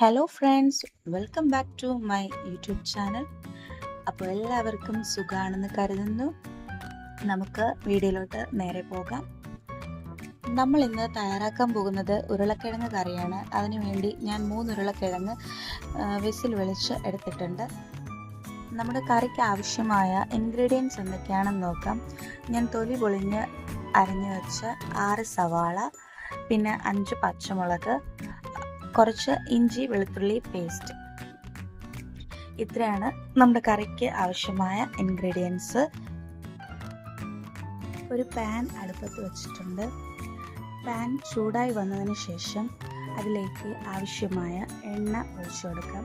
Hello friends, welcome back to my YouTube channel. അപ്പോൾ എല്ലാവർക്കും സുഖമാണെന്ന് കരുതുന്നു. നമുക്ക് വീഡിയോയിലോട്ട് നേരെ പോകാം. നമ്മൾ ഇന്ന് തയ്യാറാക്കാൻ പോകുന്നത് ഉരുളക്കിഴങ്ങ് കറിയാണ്. അതിനുവേണ്ടി ഞാൻ 3 ഉരുളക്കിഴങ്ങ് വിസിൽ വെളിച്ച് എടുത്തിട്ടുണ്ട്. നമ്മുടെ കറിക്ക് ആവശ്യമായ ഇൻഗ്രീഡിയൻസ് എന്തൊക്കെയാണെന്ന് നോക്കാം. ഞാൻ തൊലി പൊളിഞ്ഞ് അരിഞ്ഞു വെച്ച 6 സവാള, പിന്നെ 5 പച്ചമുളക്, കുറച്ച് ഇഞ്ചി വെളുത്തുള്ളി പേസ്റ്റ്. ഇത്രയാണ് നമ്മുടെ കറിക്ക് ആവശ്യമായ ഇൻഗ്രീഡിയൻസ്. ഒരു പാൻ അടുപ്പത്ത് വെച്ചിട്ടുണ്ട്. പാൻ ചൂടായി വന്നതിന് ശേഷം അതിലേക്ക് ആവശ്യമായ എണ്ണ ഒഴിച്ചു കൊടുക്കാം.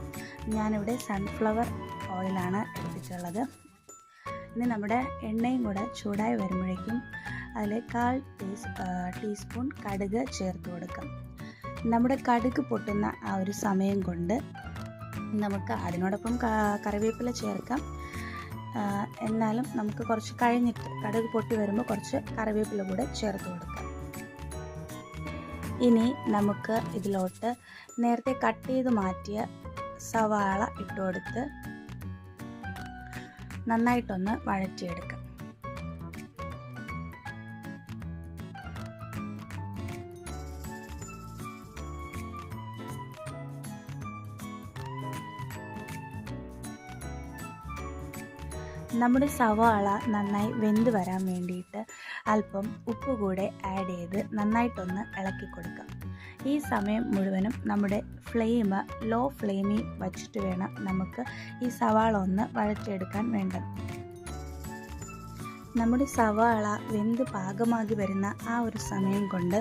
ഞാനിവിടെ സൺഫ്ലവർ ഓയിലാണ് എടുത്തിട്ടുള്ളത്. ഇനി നമ്മുടെ എണ്ണയും കൂടെ ചൂടായി വരുമ്പോഴേക്കും അതിൽ 1/4 ടീസ്പൂൺ കടുക് ചേർത്ത് കൊടുക്കാം. നമ്മുടെ കടുക് പൊട്ടുന്ന ആ ഒരു സമയം കൊണ്ട് നമുക്ക് അതിനോടൊപ്പം കറിവേപ്പില ചേർക്കാം. എന്നാലും നമുക്ക് കുറച്ച് കഴിഞ്ഞിട്ട് കടുക് പൊട്ടി വരുമ്പോൾ കുറച്ച് കറിവേപ്പില കൂടെ ചേർത്ത് കൊടുക്കാം. ഇനി നമുക്ക് ഇതിലോട്ട് നേരത്തെ കട്ട് ചെയ്ത് മാറ്റിയ സവാള ഇട്ട് കൊടുത്ത് നന്നായിട്ടൊന്ന് വഴറ്റിയെടുക്കാം. നമ്മുടെ സവാള നന്നായി വെന്ത് വരാൻ വേണ്ടിയിട്ട് അല്പം ഉപ്പ് കൂടെ ആഡ് ചെയ്ത് നന്നായിട്ടൊന്ന് ഇളക്കി കൊടുക്കാം. ഈ സമയം മുഴുവനും നമ്മുടെ ഫ്ലെയിം ലോ ഫ്ലെയിമിൽ വച്ചിട്ട് വേണം നമുക്ക് ഈ സവാള ഒന്ന് വഴറ്റിയെടുക്കാൻ വേണ്ടത്. നമ്മുടെ സവാള വെന്ത് പാകമാകി വരുന്ന ആ ഒരു സമയം കൊണ്ട്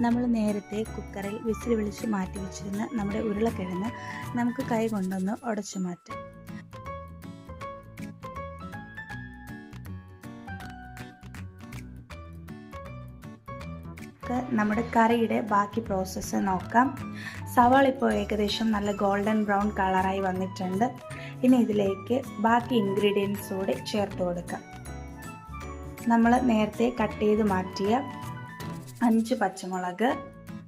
നമ്മൾ നേരത്തെ കുക്കറിൽ വിസിൽ വിളിച്ച് മാറ്റി വെച്ചിരുന്ന നമ്മുടെ ഉരുളക്കിഴങ്ങ് നമുക്ക് കൈ കൊണ്ടൊന്ന് ഉടച്ചു മാറ്റാം. നമ്മുടെ കറിയുടെ ബാക്കി പ്രോസസ്സ് നോക്കാം. സവാള ഇപ്പോൾ ഏകദേശം നല്ല ഗോൾഡൻ ബ്രൗൺ കളറായി വന്നിട്ടുണ്ട്. ഇനി ഇതിലേക്ക് ബാക്കി ഇൻഗ്രീഡിയൻസ് കൂടി ചേർത്ത് കൊടുക്കാം. നമ്മൾ നേരത്തെ കട്ട് ചെയ്ത് മാറ്റിയ 5 പച്ചമുളക്,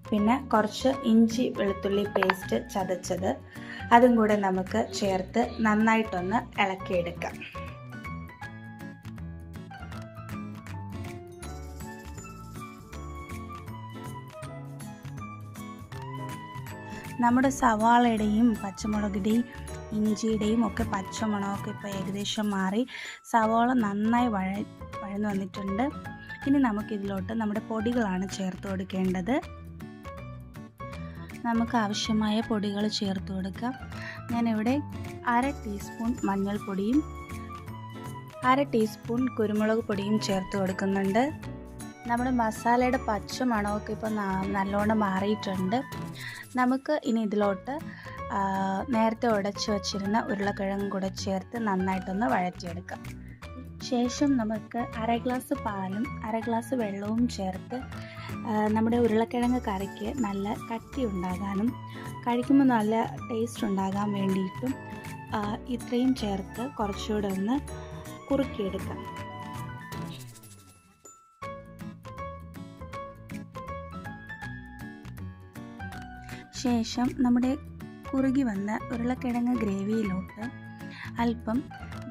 പിന്നെ കുറച്ച് ഇഞ്ചി വെളുത്തുള്ളി പേസ്റ്റ് ചതച്ചത്, അതും കൂടെ നമുക്ക് ചേർത്ത് നന്നായിട്ടൊന്ന് ഇളക്കിയെടുക്കാം. നമ്മുടെ സവാളയുടെയും പച്ചമുളകിൻ്റെയും ഇഞ്ചിയുടെയും ഒക്കെ പച്ചമണമൊക്കെ ഇപ്പോൾ ഏകദേശം മാറി സവാള നന്നായി വഴന്നു വന്നിട്ടുണ്ട്. ഇനി നമുക്കിതിലോട്ട് നമ്മുടെ പൊടികളാണ് ചേർത്ത് കൊടുക്കേണ്ടത്. നമുക്ക് ആവശ്യമായ പൊടികൾ ചേർത്ത് കൊടുക്കാം. ഞാനിവിടെ 1/2 ടീസ്പൂൺ മഞ്ഞൾപ്പൊടിയും 1/2 ടീസ്പൂൺ കുരുമുളക് പൊടിയും ചേർത്ത് കൊടുക്കുന്നുണ്ട്. നമ്മുടെ മസാലയുടെ പച്ച മണമൊക്കെ ഇപ്പോൾ നല്ലോണം മാറിയിട്ടുണ്ട്. നമുക്ക് ഇനി ഇതിലോട്ട് നേരത്തെ ഉടച്ച് വച്ചിരുന്ന ഉരുളക്കിഴങ്ങ് കൂടെ ചേർത്ത് നന്നായിട്ടൊന്ന് വഴറ്റിയെടുക്കാം. ശേഷം നമുക്ക് 1/2 ഗ്ലാസ് പാലും 1/2 ഗ്ലാസ് വെള്ളവും ചേർത്ത് നമ്മുടെ ഉരുളക്കിഴങ്ങ് കറിക്ക് നല്ല കട്ടി ഉണ്ടാകാനും കഴിക്കുമ്പോൾ നല്ല ടേസ്റ്റ് ഉണ്ടാകാൻ വേണ്ടിയിട്ടും ഇത്രയും ചേർത്ത് കുറച്ചുകൂടെ ഒന്ന് കുറുക്കിയെടുക്കാം. ശേഷം നമ്മുടെ കുറുകി വന്ന ഉരുളക്കിഴങ്ങ് ഗ്രേവിയിലോട്ട് അല്പം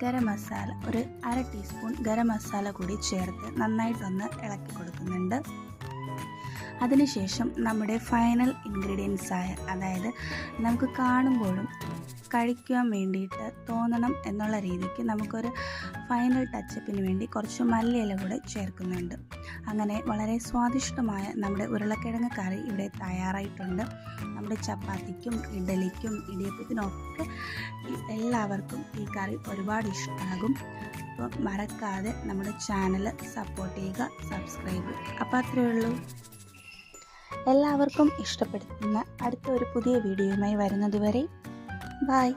ഗരം മസാല, ഒരു 1/2 ടീസ്പൂൺ ഗരം മസാല കൂടി ചേർത്ത് നന്നായിട്ടൊന്ന് ഇളക്കി കൊടുക്കുന്നുണ്ട്. അതിനുശേഷം നമ്മുടെ ഫൈനൽ ഇൻഗ്രീഡിയൻസായ, അതായത് നമുക്ക് കാണുമ്പോഴും കഴിക്കാൻ വേണ്ടിയിട്ട് തോന്നണം എന്നുള്ള രീതിക്ക് നമുക്കൊരു ഫൈനൽ ടച്ചപ്പിന് വേണ്ടി കുറച്ച് മല്ലിയില കൂടെ ചേർക്കുന്നുണ്ട്. അങ്ങനെ വളരെ സ്വാദിഷ്ടമായ നമ്മുടെ ഉരുളക്കിഴങ്ങ് കറി ഇവിടെ തയ്യാറായിട്ടുണ്ട്. നമ്മുടെ ചപ്പാത്തിക്കും ഇഡലിക്കും ഇടിയപ്പത്തിനൊക്കെ എല്ലാവർക്കും ഈ കറി ഒരുപാട് ഇഷ്ടമാകും. അപ്പോൾ മറക്കാതെ നമ്മുടെ ചാനൽ സപ്പോർട്ട് ചെയ്യുക, സബ്സ്ക്രൈബ് ചെയ്യുക. അപ്പോൾ അത്രയേ ഉള്ളൂ. എല്ലാവർക്കും ഇഷ്ടപ്പെടുത്തുന്ന അടുത്ത ഒരു പുതിയ വീഡിയോയുമായി വരുന്നതുവരെ ബൈ.